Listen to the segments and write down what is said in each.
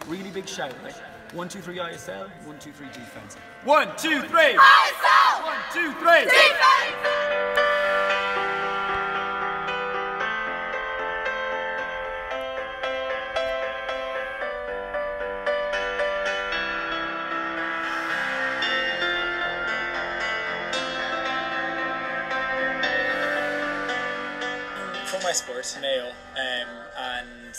Really big shout, right? 1, 2, 3 ISL, 1, 2, 3 defense. 1, 2, 3 ISL! 1, 2, 3 defense! From my sport, Mayo, and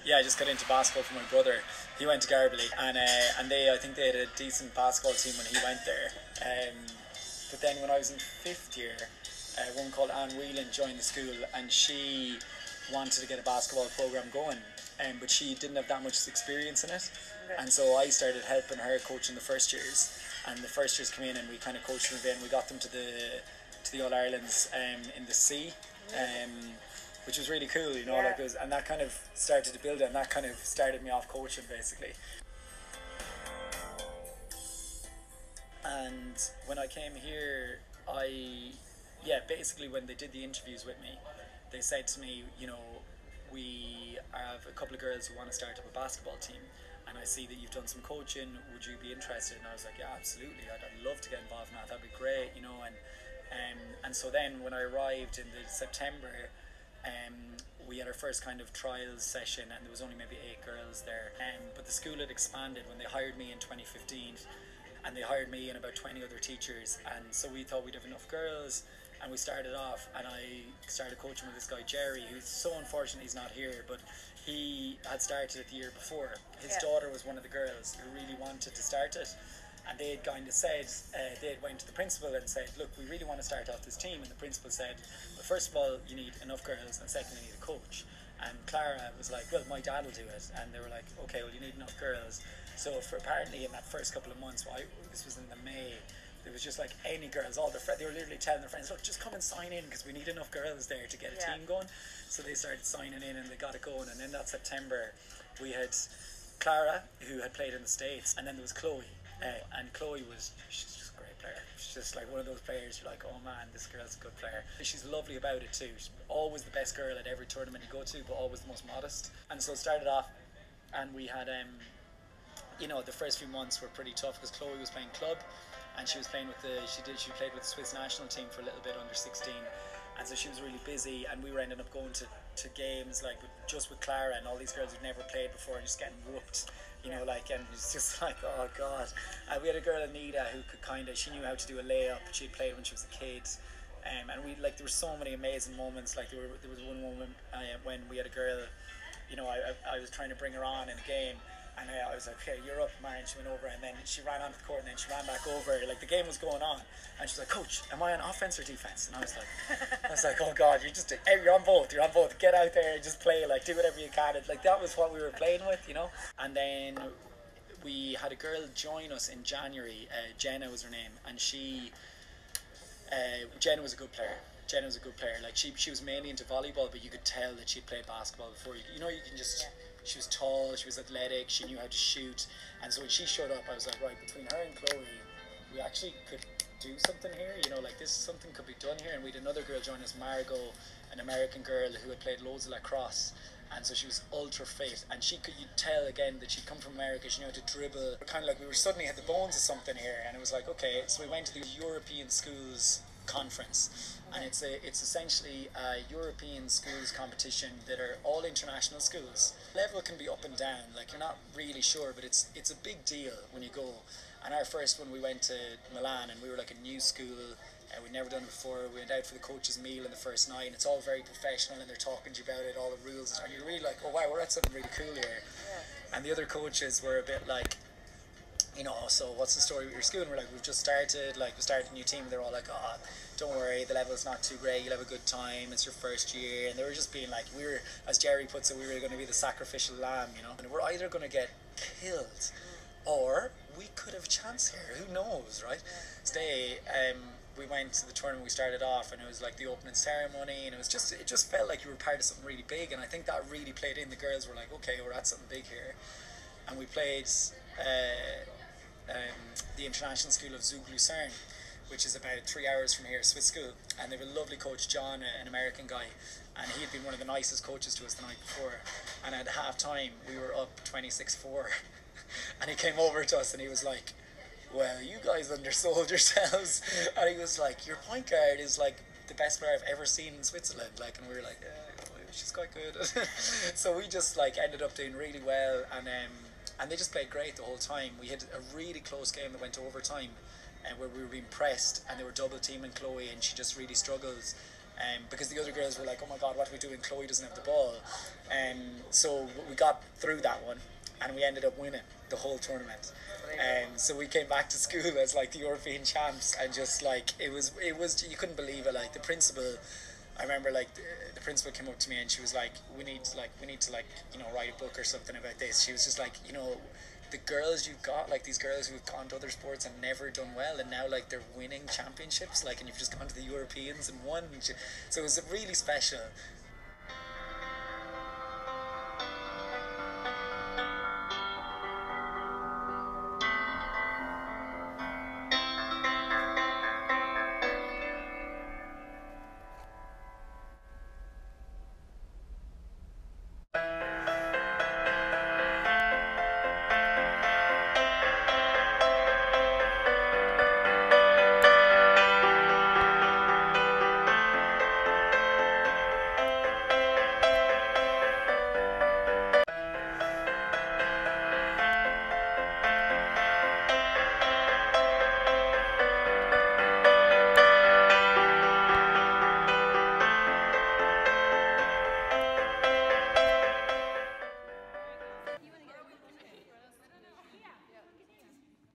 yeah, I just got into basketball from my brother. He went to Garbally, and I think they had a decent basketball team when he went there. But then when I was in 5th year, a woman called Anne Whelan joined the school, and she wanted to get a basketball program going, but she didn't have that much experience in it. Okay. And so I started helping her coaching the first years, and the first years came in and we kind of coached them a bit, and we got them to the All Irelands in the C. Which was really cool, you know, like it was, and that kind of started to build it, and that kind of started me off coaching basically. And when I came here, basically when they did the interviews with me, they said to me, you know, we have a couple of girls who want to start up a basketball team, and I see that you've done some coaching, would you be interested? And I was like, yeah, absolutely, I'd love to get involved in that, that'd be great, you know. And so then when I arrived in the September, we had our first kind of trials session, and there was only maybe 8 girls there. But the school had expanded when they hired me in 2015, and they hired me and about 20 other teachers, and so we thought we'd have enough girls, and we started off, and I started coaching with this guy Jerry, who's so unfortunate he's not here, but he had started it the year before. His daughter was one of the girls who really wanted to start it. And they had kind of said, they had went to the principal and said, look, we really want to start off this team. And the principal said, well, first of all, you need enough girls, and secondly, you need a coach. And Clara was like, well, my dad will do it. And they were like, okay, well, you need enough girls. So apparently in that first couple of months, this was in the May, there was just like any girls, they were literally telling their friends, look, just come and sign in because we need enough girls there to get a team going. So they started signing in and they got it going. And in that September, we had Clara, who had played in the States, and then there was Chloe. And Chloe she's just a great player. She's just like one of those players you're like, oh man, this girl's a good player. She's lovely about it too. She's always the best girl at every tournament you go to, but always the most modest. And so it started off, and we had, you know, the first few months were pretty tough because Chloe was playing club, and she was playing with she played with the Swiss national team for a little bit under 16, and so she was really busy, and we were ending up going to games like just with Clara and all these girls who'd never played before, and just getting whooped. You know, like, and it's just like, oh god. And we had a girl, Anita, who could she knew how to do a layup. She had played when she was a kid, and we there were so many amazing moments. Like there was one moment when we had a girl, you know, I was trying to bring her on in a game, and I was like, okay, you're up, man. And she went over, and then she ran onto the court, and then she ran back over. Like the game was going on, and she's like, coach, am I on offense or defense? And I was like, oh god, you're on both. You're on both. Get out there and just play. Like do whatever you can. Like that was what we were playing with, you know. And then we had a girl join us in January. Jenna was her name, and Jenna was a good player. Jenna was a good player. Like she was mainly into volleyball, but you could tell that she'd played basketball before. You know, you can just. Yeah. She was tall, she was athletic, she knew how to shoot, and so when she showed up, I was like, right, between her and Chloe, we actually could do something here, you know, like something could be done here. And we had another girl join us, Margot, an American girl who had played loads of lacrosse, and so she was ultra fit, and you'd tell again that she'd come from America, she knew how to dribble, kind of like we were suddenly had the bones of something here. And it was like, okay, so we went to the European Schools Conference, and it's essentially a European schools competition that are all international schools. Level can be up and down, like you're not really sure, but it's a big deal when you go. And our first one, we went to Milan, and we were like a new school, we'd never done it before. We went out for the coach's meal in the first night, and it's all very professional, and they're talking to you about it, all the rules, and you're really like, oh wow, we're at something really cool here. And the other coaches were a bit like, you know, so what's the story with your school? And we're like, we've just started, like we started a new team. They're all like, oh, don't worry, the level's not too great, you'll have a good time, it's your first year. And they were just being like, we were, as Jerry puts it, we were going to be the sacrificial lamb, you know. And we're either going to get killed, or we could have a chance here, who knows, right? Today, we went to the tournament, we started off, and it was like the opening ceremony, and it just felt like you were part of something really big. And I think that really played in. The girls were like, okay, we're at something big here. And we played the International School of Zug Lucerne, which is about 3 hours from here, Swiss school, and they have a lovely coach, John, an American guy, and he had been one of the nicest coaches to us the night before. And at half time, we were up 26-4, and he came over to us and he was like, well, you guys undersold yourselves. And he was like, your point guard is like the best player I've ever seen in Switzerland. Like, and we were like, yeah, she's quite good. So we just like ended up doing really well, and they just played great the whole time. We had a really close game that went to overtime, and where we were being pressed, and they were double teaming Chloe, and she just really struggles. Because the other girls were like, oh my god, what do we do when Chloe doesn't have the ball? So we got through that one, and we ended up winning the whole tournament. So we came back to school as like the European champs, and just like it was you couldn't believe it. Like the principal, I remember like the principal came up to me and she was like, we need to write a book or something about this. She was just like, the girls you've got, like these girls who've gone to other sports and never done well, and now like they're winning championships, like, and you've just gone to the Europeans and won. So it was really special.